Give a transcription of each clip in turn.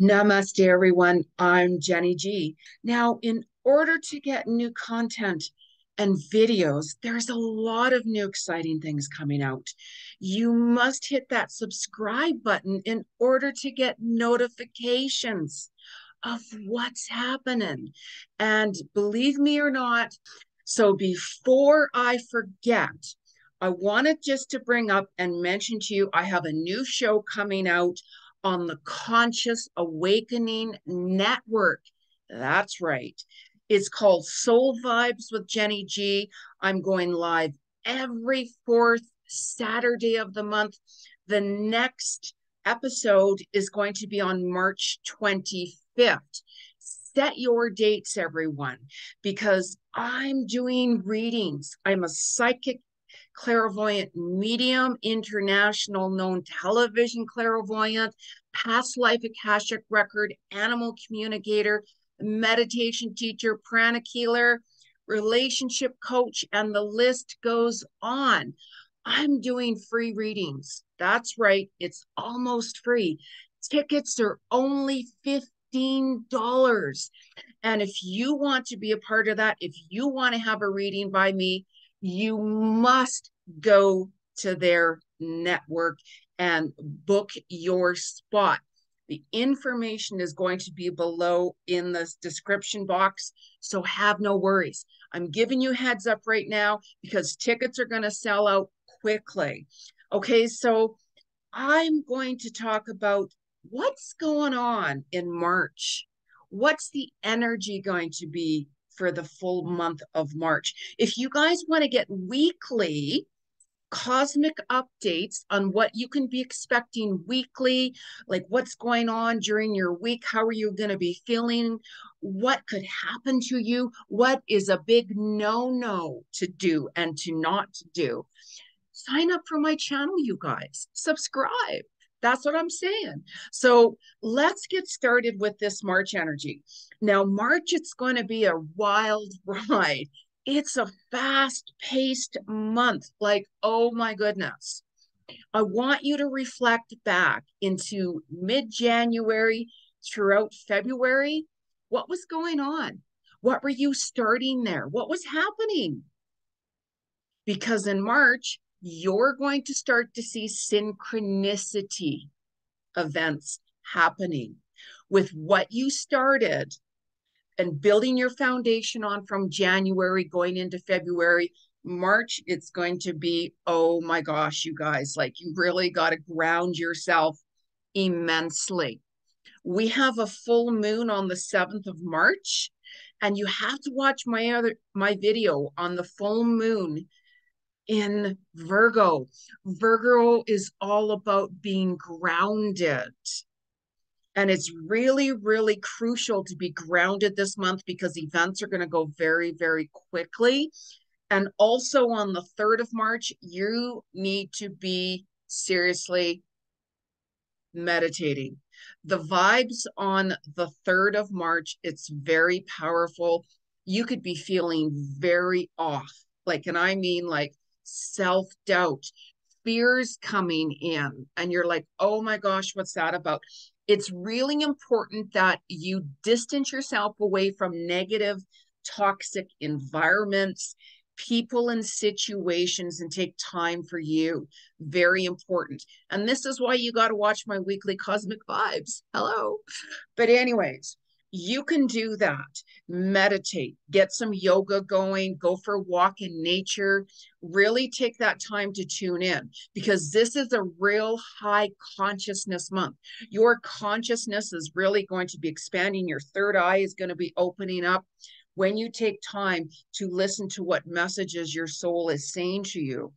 Namaste, everyone. I'm Jenny G. Now, in order to get new content and videos, there's a lot of new exciting things coming out. You must hit that subscribe button in order to get notifications of what's happening. And believe me or not, so before I forget, I wanted just to bring up and mention to you, I have a new show coming out on the Conscious Awakening Network. That's right. It's called Soul Vibes with Jenny G. I'm going live every fourth Saturday of the month. The next episode is going to be on March 25th. Set your dates, everyone, because I'm doing readings. I'm a psychic clairvoyant medium, international known television clairvoyant, past life Akashic record, animal communicator, meditation teacher, pranic healer, relationship coach, and the list goes on. I'm doing free readings. That's right. It's almost free. Tickets are only $15. And if you want to be a part of that, if you want to have a reading by me, you must go to their network and book your spot. The information is going to be below in the description box, so have no worries. I'm giving you heads up right now because tickets are going to sell out quickly. Okay, so I'm going to talk about what's going on in March. What's the energy going to be for the full month of March? If you guys want to get weekly cosmic updates on what you can be expecting weekly, like what's going on during your week, how are you going to be feeling, what could happen to you, what is a big no-no to do and to not do, sign up for my channel, you guys. Subscribe. That's what I'm saying. So let's get started with this March energy. Now, March, it's going to be a wild ride. It's a fast-paced month. Like, oh my goodness. I want you to reflect back into mid-January throughout February. What was going on? What were you starting there? What was happening? Because in March, you're going to start to see synchronicity events happening with what you started and building your foundation on from January going into February. March, it's going to be, oh my gosh, you guys, like you really got to ground yourself immensely. We have a full moon on the 7th of March, and you have to watch my video on the full moon in Virgo. Virgo is all about being grounded. And it's really, really crucial to be grounded this month because events are going to go very, very quickly. And also on the 3rd of March, you need to be seriously meditating. The vibes on the 3rd of March, it's very powerful. You could be feeling very off. Like, and I mean like self-doubt, fears coming in, and you're like, oh my gosh, what's that about? It's really important that you distance yourself away from negative, toxic environments, people, and situations, and take time for you. Very important. And this is why you got to watch my weekly Cosmic Vibes. Hello. But, anyways, you can do that. Meditate, get some yoga going, go for a walk in nature. Really take that time to tune in because this is a real high consciousness month. Your consciousness is really going to be expanding. Your third eye is going to be opening up when you take time to listen to what messages your soul is saying to you.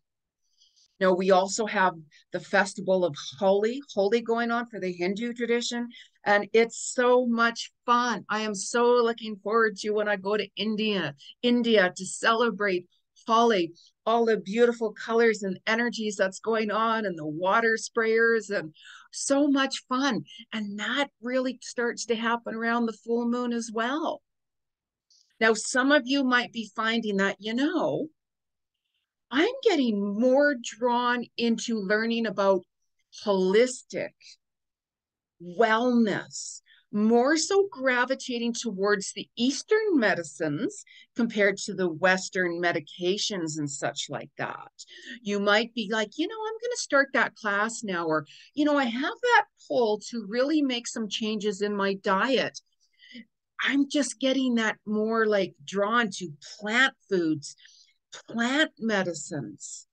Now, we also have the festival of Holi going on for the Hindu tradition, and it's so much fun. I am so looking forward to when I go to India to celebrate Holi, all the beautiful colors and energies that's going on, and the water sprayers, and so much fun. And that really starts to happen around the full moon as well. Now, some of you might be finding that, I'm getting more drawn into learning about holistic wellness, more so gravitating towards the Eastern medicines compared to the Western medications and such like that. You might be like, I'm going to start that class now, or, I have that pull to really make some changes in my diet. I'm just getting that more like drawn to plant foods, plant medicines.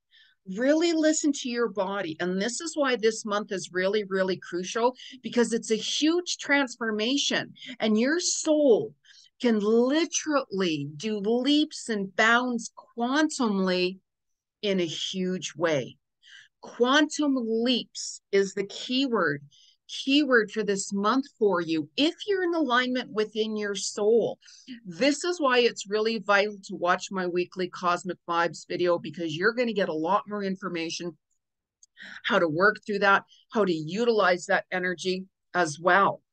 Really listen to your body. And this is why this month is really, really crucial, because it's a huge transformation, and your soul can literally do leaps and bounds quantumly in a huge way. Quantum leaps is the keyword for this month for you if you're in alignment within your soul. This is why it's really vital to watch my weekly Cosmic Vibes video, because you're going to get a lot more information how to work through that, how to utilize that energy as well.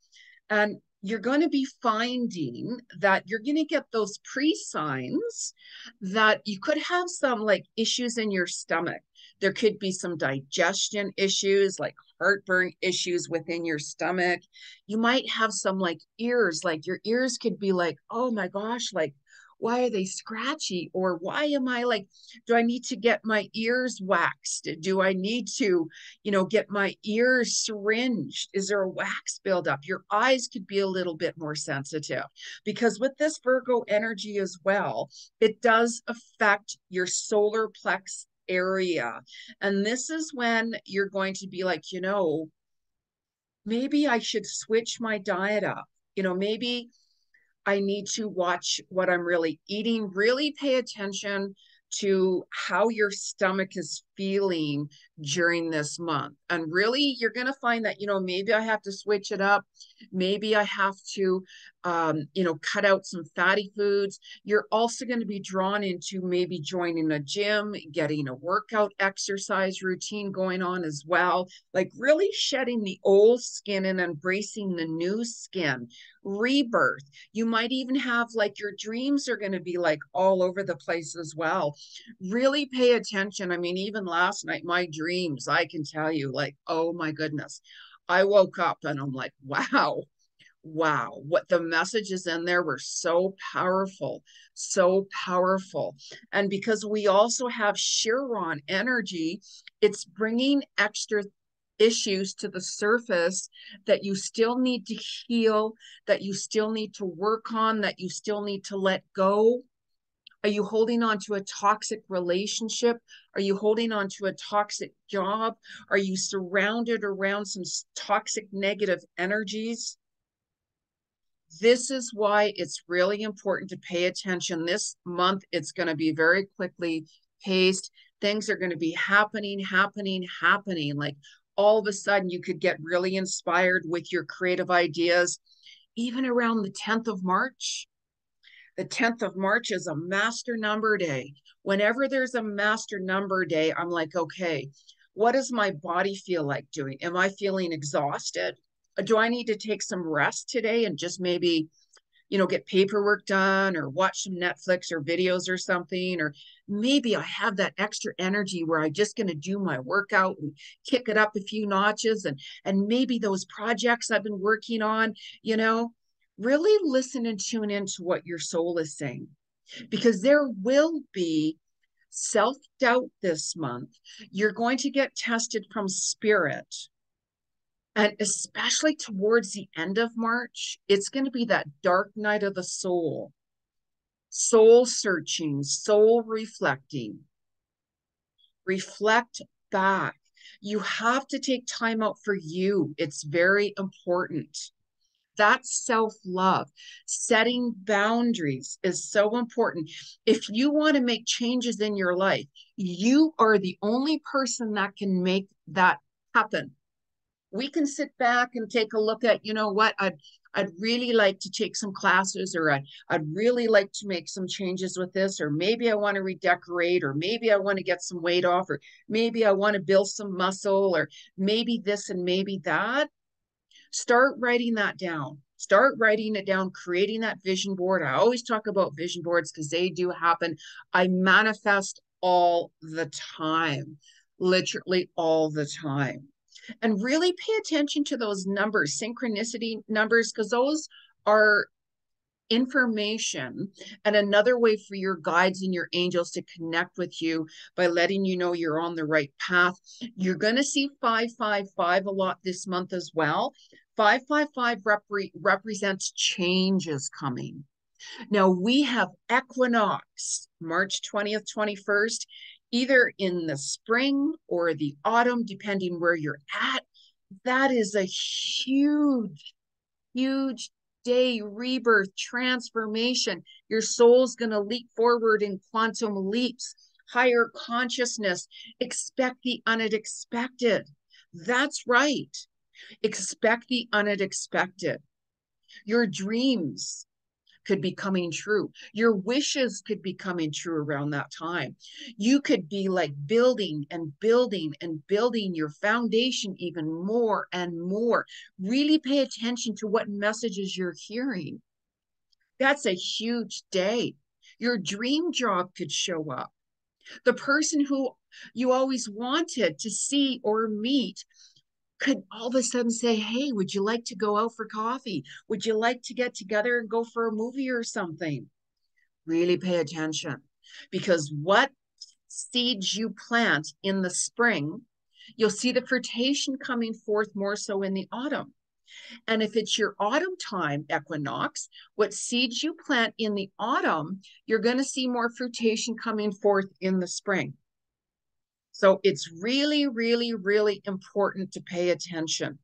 And you're going to be finding that you're going to get those pre-signs that you could have some like issues in your stomach. There could be some digestion issues, like heartburn issues within your stomach. You might have some like ears, like your ears could be like, oh my gosh, like, why are they scratchy? Or why am I like, do I need to get my ears waxed? Do I need to, get my ears syringed? Is there a wax buildup? Your eyes could be a little bit more sensitive, because with this Virgo energy as well, it does affect your solar plex area. And this is when you're going to be like, maybe I should switch my diet up. Maybe I need to watch what I'm really eating, really pay attention to how your stomach is feeling during this month. And really, you're going to find that, maybe I have to switch it up. Maybe I have to, cut out some fatty foods. You're also going to be drawn into maybe joining a gym, getting a workout exercise routine going on as well, like really shedding the old skin and embracing the new skin, rebirth. You might even have like your dreams are going to be like all over the place as well. Really pay attention. I mean, even last night, my dreams, I can tell you, like, oh my goodness. I woke up and I'm like, wow, what the messages in there were so powerful, so powerful. And because we also have Chiron energy, it's bringing extra issues to the surface that you still need to heal, that you still need to work on, that you still need to let go. Are you holding on to a toxic relationship? Are you holding on to a toxic job? Are you surrounded around some toxic negative energies? This is why it's really important to pay attention. This month, it's going to be very quickly paced. Things are going to be happening. Like all of a sudden, you could get really inspired with your creative ideas, even around the 10th of March. The 10th of March is a master number day. Whenever there's a master number day, I'm like, okay, what does my body feel like doing? Am I feeling exhausted? Do I need to take some rest today and just maybe, get paperwork done or watch some Netflix or videos or something? Or maybe I have that extra energy where I'm just going to do my workout and kick it up a few notches. And maybe those projects I've been working on, really listen and tune into what your soul is saying, because there will be self-doubt this month. You're going to get tested from spirit. And especially towards the end of March, it's going to be that dark night of the soul, soul searching, soul reflecting. Reflect back. You have to take time out for you. It's very important. That's self-love. Setting boundaries is so important. If you want to make changes in your life, you are the only person that can make that happen. We can sit back and take a look at, what, I'd really like to take some classes, or I'd really like to make some changes with this, or maybe I want to redecorate, or maybe I want to get some weight off, or maybe I want to build some muscle, or maybe this and maybe that. Start writing that down. Start writing it down, creating that vision board. I always talk about vision boards because they do happen. I manifest all the time, literally all the time. And really pay attention to those numbers, synchronicity numbers, because those are information and another way for your guides and your angels to connect with you by letting you know you're on the right path. You're going to see 555 a lot this month as well. 555 represents changes coming. Now we have equinox, March 20th, 21st, either in the spring or the autumn, depending where you're at. That is a huge, huge day, rebirth, transformation. Your soul's going to leap forward in quantum leaps, higher consciousness. Expect the unexpected. That's right. Expect the unexpected. Your dreams could be coming true. Your wishes could be coming true around that time. You could be like building and building and building your foundation even more and more. Really pay attention to what messages you're hearing. That's a huge day. Your dream job could show up. The person who you always wanted to see or meet could all of a sudden say, hey, would you like to go out for coffee? Would you like to get together and go for a movie or something? Really pay attention, because what seeds you plant in the spring, you'll see the fruition coming forth more so in the autumn. And if it's your autumn time equinox, what seeds you plant in the autumn, you're going to see more fruition coming forth in the spring. So it's really, really, really important to pay attention.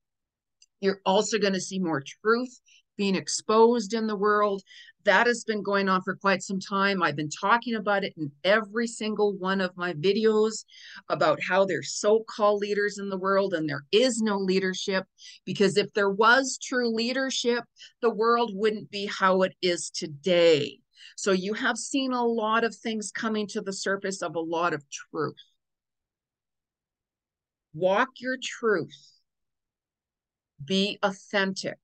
You're also going to see more truth being exposed in the world. That has been going on for quite some time. I've been talking about it in every single one of my videos about how there's so-called leaders in the world and there is no leadership, because if there was true leadership, the world wouldn't be how it is today. So you have seen a lot of things coming to the surface of a lot of truth. Walk your truth. Be authentic.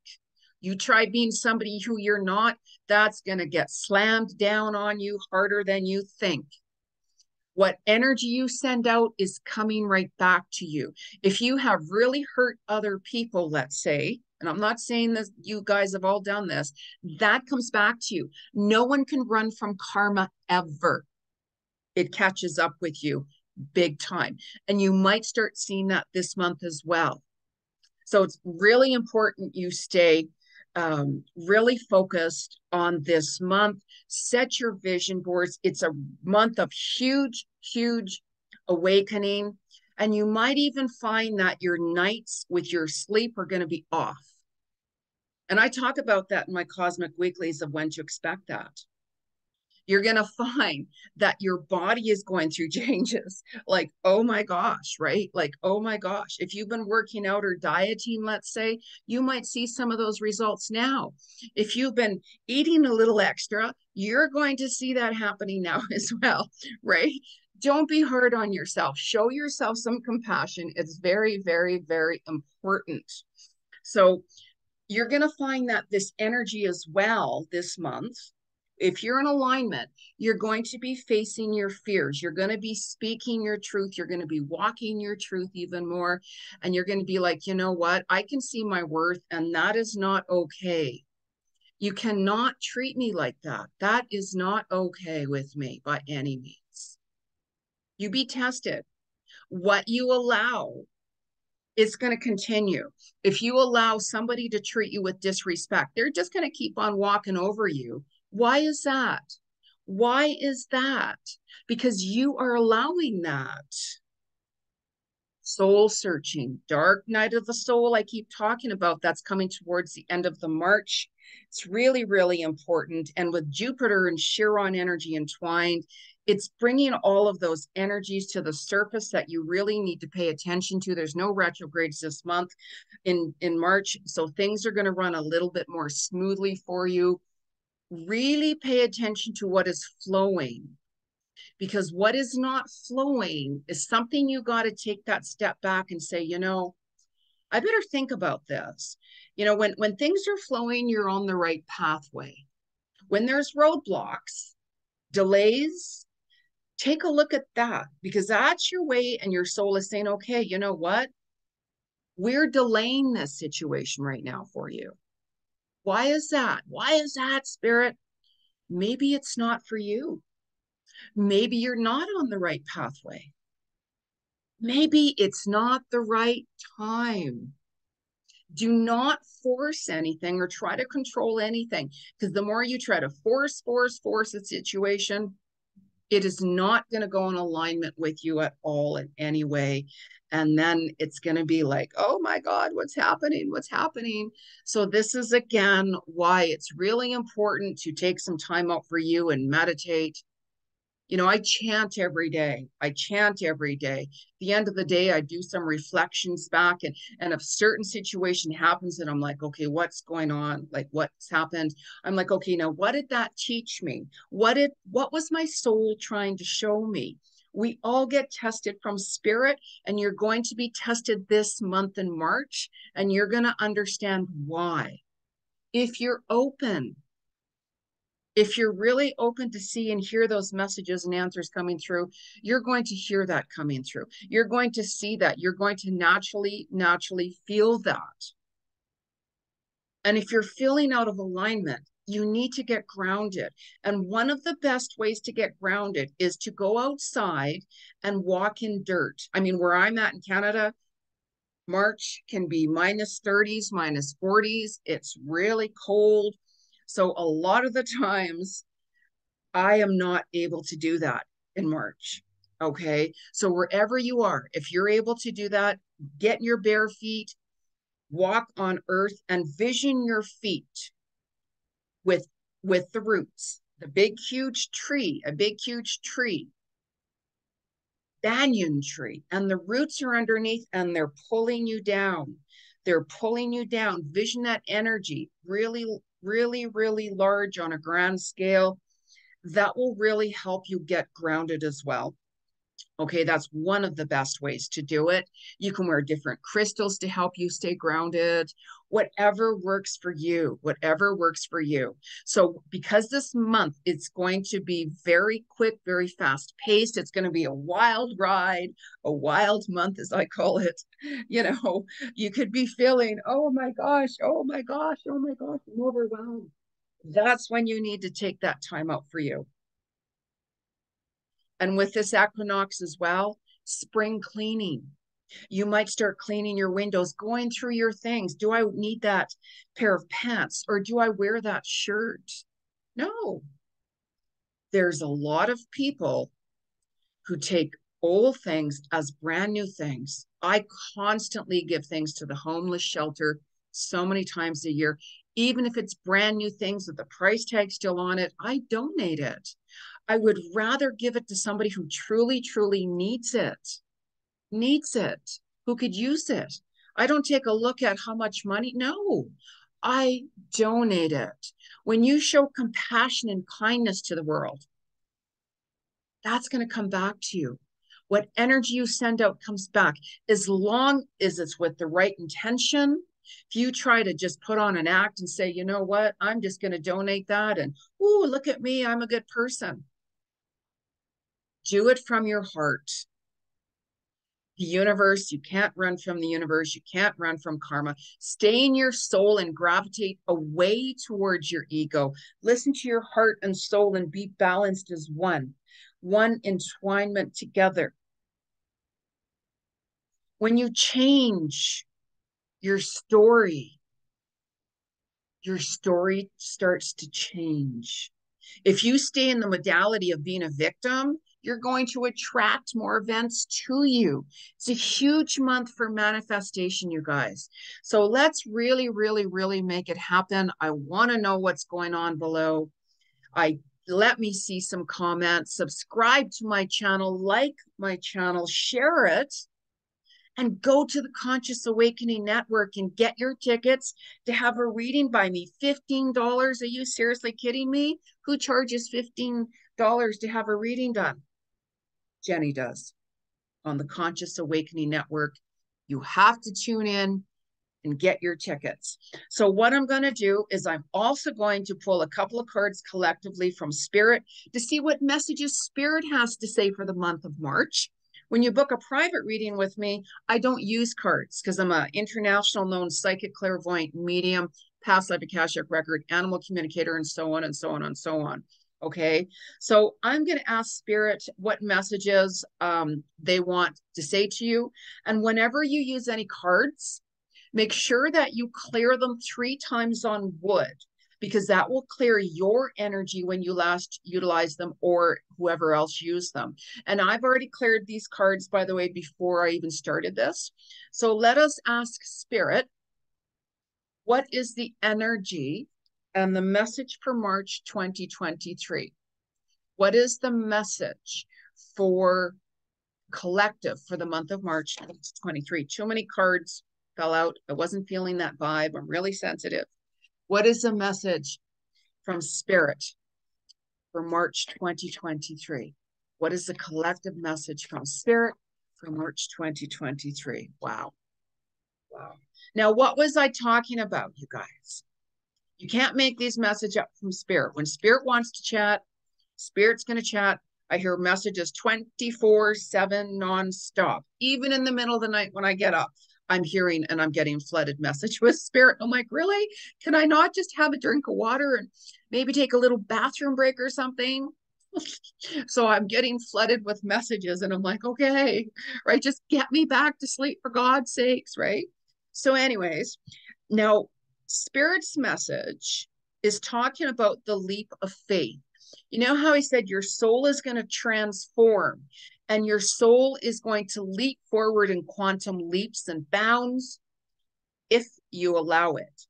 You try being somebody who you're not, that's going to get slammed down on you harder than you think. What energy you send out is coming right back to you. If you have really hurt other people, let's say, and I'm not saying that you guys have all done this, that comes back to you. No one can run from karma ever. It catches up with you big time. And you might start seeing that this month as well. So it's really important you stay really focused on this month. Set your vision boards. It's a month of huge, huge awakening. And you might even find that your nights with your sleep are going to be off. And I talk about that in my Cosmic Weeklies of when to expect that. You're going to find that your body is going through changes. Like, oh my gosh, right? Like, oh my gosh. If you've been working out or dieting, let's say, you might see some of those results now. If you've been eating a little extra, you're going to see that happening now as well, right? Don't be hard on yourself. Show yourself some compassion. It's very, very, very important. So you're going to find that this energy as well this month, if you're in alignment, you're going to be facing your fears. You're going to be speaking your truth. You're going to be walking your truth even more. And you're going to be like, you know what? I can see my worth, and that is not okay. You cannot treat me like that. That is not okay with me by any means. You be tested. What you allow, it's going to continue. If you allow somebody to treat you with disrespect, they're just going to keep on walking over you. Why is that? Why is that? Because you are allowing that. Soul searching, dark night of the soul, I keep talking about, that's coming towards the end of the March. It's really, really important. And with Jupiter and Chiron energy entwined, it's bringing all of those energies to the surface that you really need to pay attention to. There's no retrogrades this month in March, so things are going to run a little bit more smoothly for you. Really pay attention to what is flowing, because what is not flowing is something you got to take that step back and say, you know, I better think about this. You know, when things are flowing, you're on the right pathway. When there's roadblocks, delays, take a look at that, because that's your way and your soul is saying, okay, you know what? We're delaying this situation right now for you. Why is that? Why is that, Spirit? Maybe it's not for you. Maybe you're not on the right pathway. Maybe it's not the right time. Do not force anything or try to control anything, because the more you try to force a situation, it is not going to go in alignment with you at all in any way. And then it's going to be like, oh my God, what's happening? What's happening? So this is again why it's really important to take some time out for you and meditate. You know, I chant every day. I chant every day. At the end of the day, I do some reflections back, and if a certain situation happens and I'm like, okay, what's going on? Like what's happened? I'm like, okay, now what did that teach me? What was my soul trying to show me? We all get tested from spirit, and you're going to be tested this month in March, and you're going to understand why. If you're open, if you're really open to see and hear those messages and answers coming through, you're going to hear that coming through. You're going to see that. You're going to naturally feel that. And if you're feeling out of alignment, you need to get grounded. And one of the best ways to get grounded is to go outside and walk in dirt. I mean, where I'm at in Canada, March can be minus 30s, minus 40s. It's really cold. So a lot of the times, I am not able to do that in March. Okay. So wherever you are, if you're able to do that, get in your bare feet, walk on earth, and vision your feet with the roots, the big huge tree, a big huge tree, banyan tree, and the roots are underneath and they're pulling you down. They're pulling you down. Vision that energy really, really, really large on a grand scale. That will really help you get grounded as well. Okay, that's one of the best ways to do it. You can wear different crystals to help you stay grounded, whatever works for you, whatever works for you. So because this month it's going to be very quick, very fast paced, it's going to be a wild ride, a wild month, as I call it. You know, you could be feeling, oh my gosh, oh my gosh, oh my gosh, I'm overwhelmed. That's when you need to take that time out for you. And with this equinox as well, spring cleaning. You might start cleaning your windows, going through your things. Do I need that pair of pants or do I wear that shirt? No. There's a lot of people who take old things as brand new things. I constantly give things to the homeless shelter so many times a year. Even if it's brand new things with the price tag still on it, I donate it. I would rather give it to somebody who truly, truly needs it, who could use it. I don't take a look at how much money. No, I donate it. When you show compassion and kindness to the world, that's going to come back to you. What energy you send out comes back, as long as it's with the right intention. If you try to just put on an act and say, you know what, I'm just going to donate that, and oh, look at me, I'm a good person. Do it from your heart. The universe, you can't run from the universe. You can't run from karma. Stay in your soul and gravitate away towards your ego. Listen to your heart and soul and be balanced as one entwinement together. When you change your story starts to change. If you stay in the modality of being a victim, you're going to attract more events to you. It's a huge month for manifestation, you guys. So let's really, really, really make it happen. I want to know what's going on below. Let me see some comments. Subscribe to my channel, like my channel, share it, and go to the Conscious Awakening Network and get your tickets to have a reading by me. $15? Are you seriously kidding me? Who charges $15 to have a reading done? Jenny does on the Conscious Awakening Network. You have to tune in and get your tickets. So what I'm going to do is I'm also going to pull a couple of cards collectively from Spirit to see what messages Spirit has to say for the month of March. When you book a private reading with me, I don't use cards because I'm an international known psychic, clairvoyant, medium, past life Akashic record, animal communicator, and so on and so on and so on. Okay, so I'm going to ask Spirit what messages they want to say to you. And whenever you use any cards, make sure that you clear them 3 times on wood, because that will clear your energy when you last utilize them or whoever else used them. And I've already cleared these cards, by the way, before I even started this. So let us ask Spirit, what is the energy and the message for March 2023? What is the message for collective for the month of March 2023? Too many cards fell out. I wasn't feeling that vibe. I'm really sensitive. What is the message from Spirit for March 2023? What is the collective message from Spirit for March 2023? Wow. Wow. Now, what was I talking about, you guys? You can't make these messages up from Spirit. When Spirit wants to chat, Spirit's going to chat. I hear messages 24/7 nonstop. Even in the middle of the night when I get up, I'm hearing and I'm getting flooded message with Spirit. I'm like, really? Can I not just have a drink of water and maybe take a little bathroom break or something? So I'm getting flooded with messages and I'm like, okay, right? Just get me back to sleep for God's sakes, right? So anyways, now Spirit's message is talking about the leap of faith. You know how I said your soul is going to transform and your soul is going to leap forward in quantum leaps and bounds if you allow it.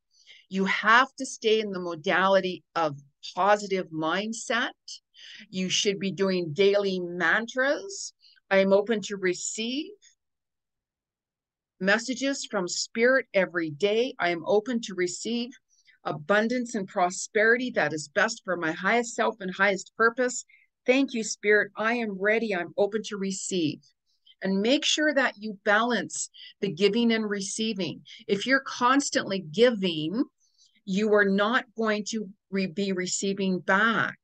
You have to stay in the modality of positive mindset. You should be doing daily mantras. I am open to receive messages from Spirit every day. I am open to receive abundance and prosperity that is best for my highest self and highest purpose. Thank you, Spirit. I am ready. I'm open to receive. And make sure that you balance the giving and receiving. If you're constantly giving, you are not going to be receiving back.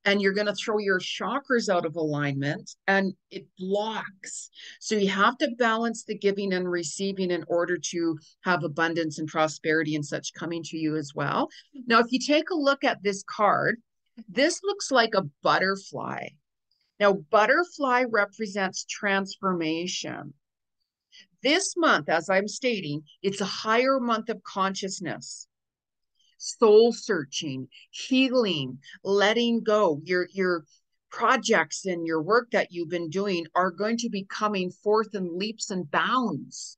And you're going to throw your chakras out of alignment and it blocks. So you have to balance the giving and receiving in order to have abundance and prosperity and such coming to you as well. Now, if you take a look at this card, this looks like a butterfly. Now, butterfly represents transformation. This month, as I'm stating, it's a higher month of consciousness, soul searching, healing, letting go. Your projects and your work that you've been doing are going to be coming forth in leaps and bounds.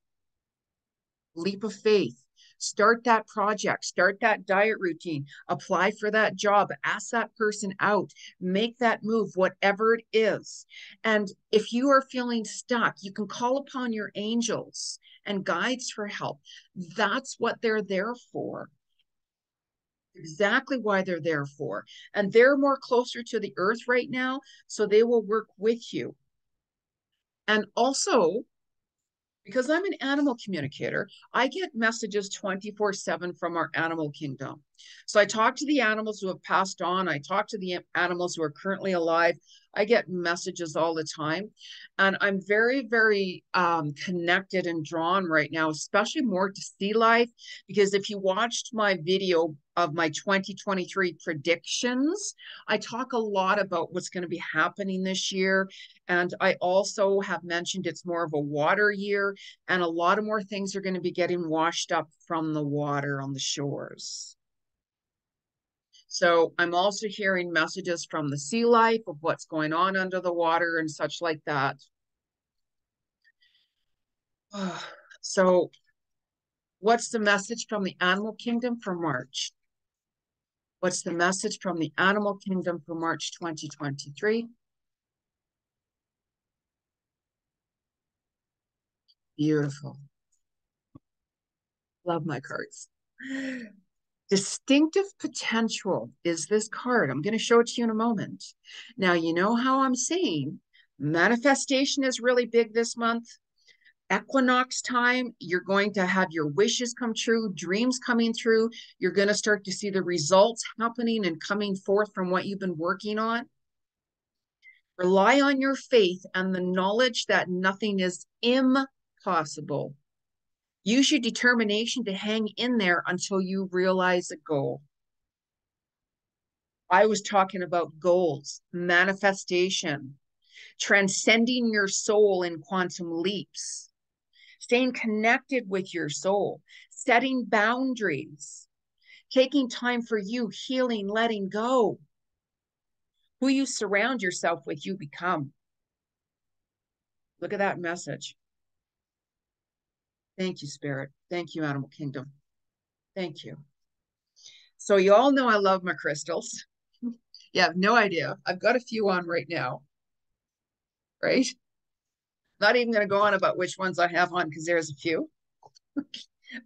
Leap of faith. Start that project, start that diet routine, apply for that job, ask that person out, make that move, whatever it is. And if you are feeling stuck, you can call upon your angels and guides for help. That's what they're there for. Exactly why they're there for. And they're more closer to the earth right now, so they will work with you. And also, because I'm an animal communicator, I get messages 24/7 from our animal kingdom. So I talk to the animals who have passed on. I talk to the animals who are currently alive. I get messages all the time. And I'm very, very connected and drawn right now, especially more to sea life. Because if you watched my video of my 2023 predictions, I talk a lot about what's going to be happening this year. And I also have mentioned it's more of a water year, and a lot of more things are going to be getting washed up from the water on the shores. So I'm also hearing messages from the sea life of what's going on under the water and such like that. So what's the message from the animal kingdom for March? What's the message from the animal kingdom for March 2023? Beautiful. Love my cards. Distinctive potential is this card. I'm going to show it to you in a moment. Now, you know how I'm saying manifestation is really big this month. Equinox time, you're going to have your wishes come true, dreams coming through. You're going to start to see the results happening and coming forth from what you've been working on. Rely on your faith and the knowledge that nothing is impossible. Use your determination to hang in there until you realize a goal. I was talking about goals, manifestation, transcending your soul in quantum leaps, staying connected with your soul, setting boundaries, taking time for you, healing, letting go. Who you surround yourself with, you become. Look at that message. Thank you, Spirit. Thank you, Animal Kingdom. Thank you. So you all know I love my crystals. You have no idea. I've got a few on right now, right? Not even going to go on about which ones I have on because there's a few.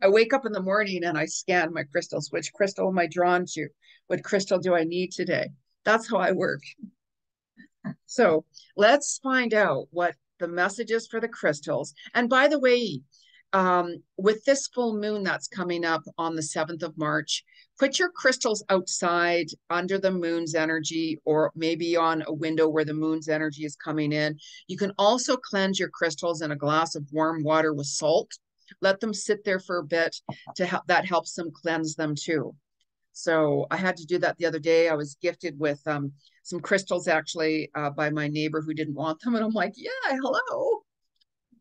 I wake up in the morning and I scan my crystals. Which crystal am I drawn to? What crystal do I need today? That's how I work. So let's find out what the message is for the crystals. And by the way, with this full moon that's coming up on the 7th of March, put your crystals outside under the moon's energy, or maybe on a window where the moon's energy is coming in. You can also cleanse your crystals in a glass of warm water with salt. Let them sit there for a bit to help. That helps them cleanse them too. So I had to do that the other day. I was gifted with some crystals actually by my neighbor who didn't want them. And I'm like, yeah, hello.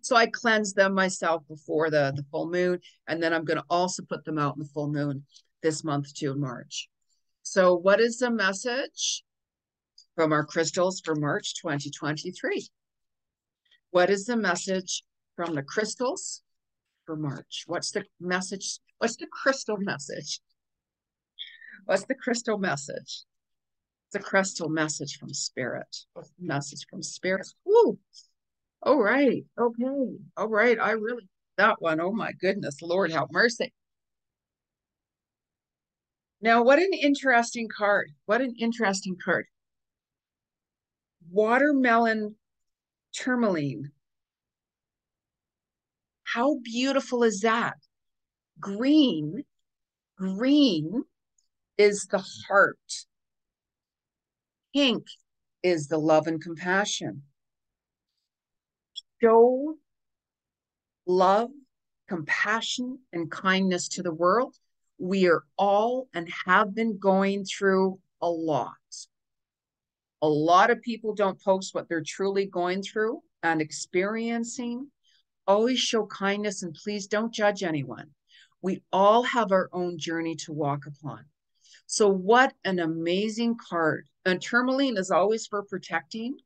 So I cleansed them myself before the full moon. And then I'm going to also put them out in the full moon this month too, in March. So what is the message from our crystals for March 2023? What is the message from the crystals for March? What's the message? What's the crystal message? What's the crystal message? It's a crystal message from Spirit. Message from Spirit. Woo! All right. Okay. All right. I really that one. Oh my goodness. Lord have mercy. Now, what an interesting card. What an interesting card. Watermelon tourmaline. How beautiful is that? Green. Green is the heart. Pink is the love and compassion. Show love, compassion, and kindness to the world. We are all and have been going through a lot. A lot of people don't post what they're truly going through and experiencing. Always show kindness and please don't judge anyone. We all have our own journey to walk upon. So, what an amazing card. And tourmaline is always for protecting.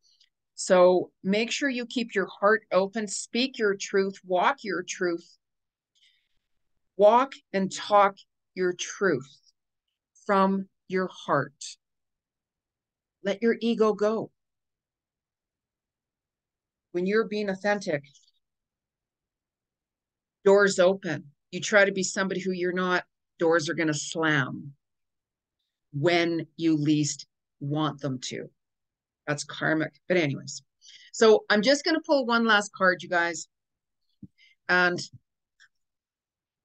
So, make sure you keep your heart open, speak your truth, walk your truth, walk and talk your truth from your heart. Let your ego go. When you're being authentic, doors open. You try to be somebody who you're not, doors are going to slam when you least want them to. That's karmic. But anyways, so I'm just going to pull one last card, you guys. And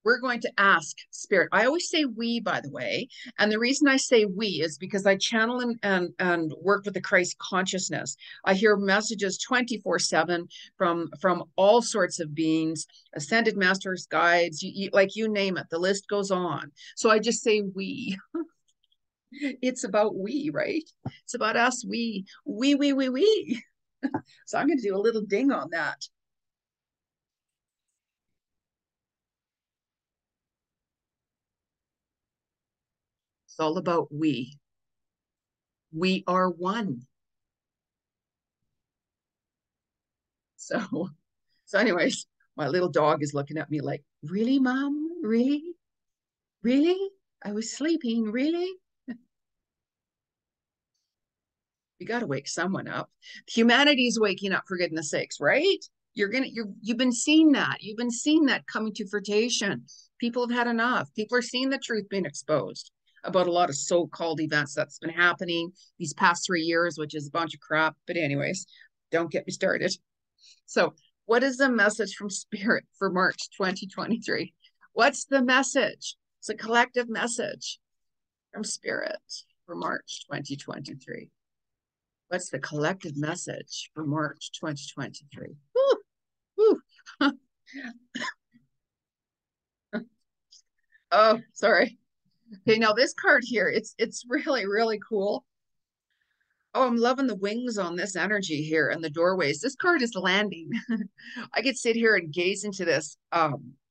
we're going to ask Spirit. I always say we, by the way. And the reason I say we is because I channel and work with the Christ consciousness. I hear messages 24/7 from all sorts of beings, ascended masters, guides, like you name it. The list goes on. So I just say we. It's about we, right? It's about us, we. So I'm going to do a little ding on that. It's all about we. We are one. So, so anyways, my little dog is looking at me like, really, Mom? Really? Really? I was sleeping, really? You got to wake someone up. Humanity's waking up for goodness sakes, right? You've been seeing that. You've been seeing that coming to fruition. People have had enough. People are seeing the truth being exposed about a lot of so-called events that's been happening these past 3 years, which is a bunch of crap. But anyways, don't get me started. So what is the message from Spirit for March 2023? What's the message? It's a collective message from Spirit for March 2023. What's the collective message for March 2023? Woo, woo. Oh, sorry. Okay, now this card here, it's really, really cool. Oh, I'm loving the wings on this energy here and the doorways. This card is landing. I could sit here and gaze into this.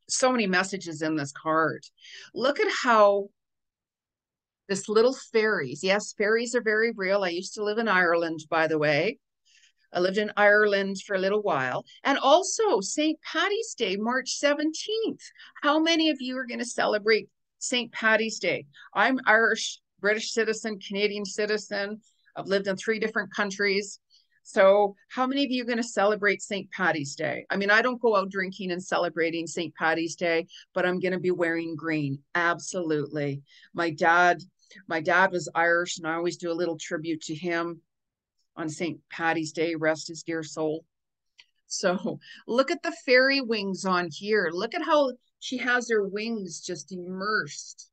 So many messages in this card. Look at how this little fairies. Yes, fairies are very real. I used to live in Ireland, by the way. I lived in Ireland for a little while. And also St. Paddy's Day, March 17th. How many of you are going to celebrate St. Paddy's Day? I'm Irish, British citizen, Canadian citizen. I've lived in 3 different countries. So how many of you are going to celebrate St. Paddy's Day? I mean, I don't go out drinking and celebrating St. Paddy's Day, but I'm going to be wearing green. Absolutely. My dad was Irish, and I always do a little tribute to him on St. Paddy's Day, rest his dear soul. So look at the fairy wings on here. Look at how she has her wings just immersed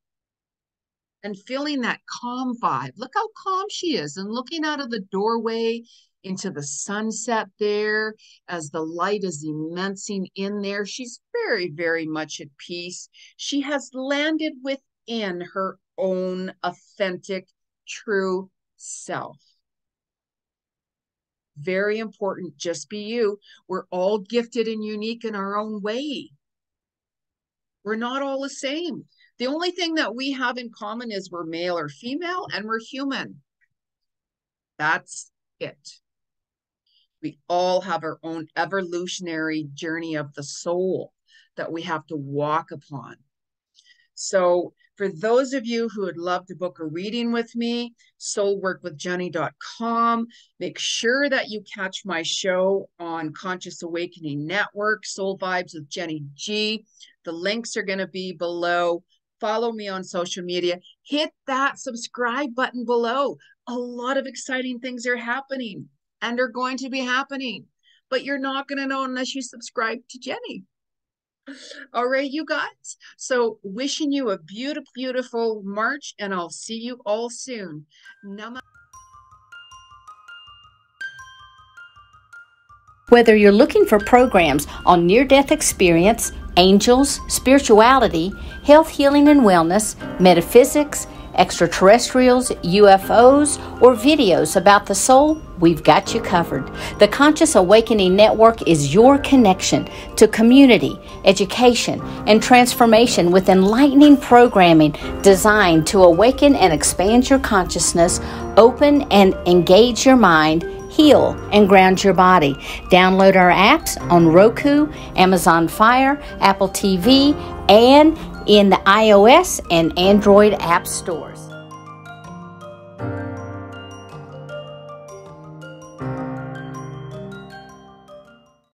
and feeling that calm vibe. Look how calm she is, and looking out of the doorway into the sunset there as the light is immensing in there. She's very, very much at peace. She has landed within her own authentic, true self. Very important. Just be you. We're all gifted and unique in our own way. We're not all the same. The only thing that we have in common is we're male or female, and we're human. That's it. We all have our own evolutionary journey of the soul that we have to walk upon. So for those of you who would love to book a reading with me, soulworkwithjenny.com. Make sure that you catch my show on Conscious Awakening Network, Soul Vibes with Jenny G. The links are going to be below. Follow me on social media. Hit that subscribe button below. A lot of exciting things are happening and are going to be happening, but you're not going to know unless you subscribe to Jenny. All right, you guys. So wishing you a beautiful, beautiful March, and I'll see you all soon. Namaste. Whether you're looking for programs on near-death experience, angels, spirituality, health, healing, and wellness, metaphysics, extraterrestrials, UFOs, or videos about the soul, we've got you covered. The Conscious Awakening Network is your connection to community, education, and transformation with enlightening programming designed to awaken and expand your consciousness, open and engage your mind, heal and ground your body. Download our apps on Roku, Amazon Fire, Apple TV, and in the iOS and Android app stores.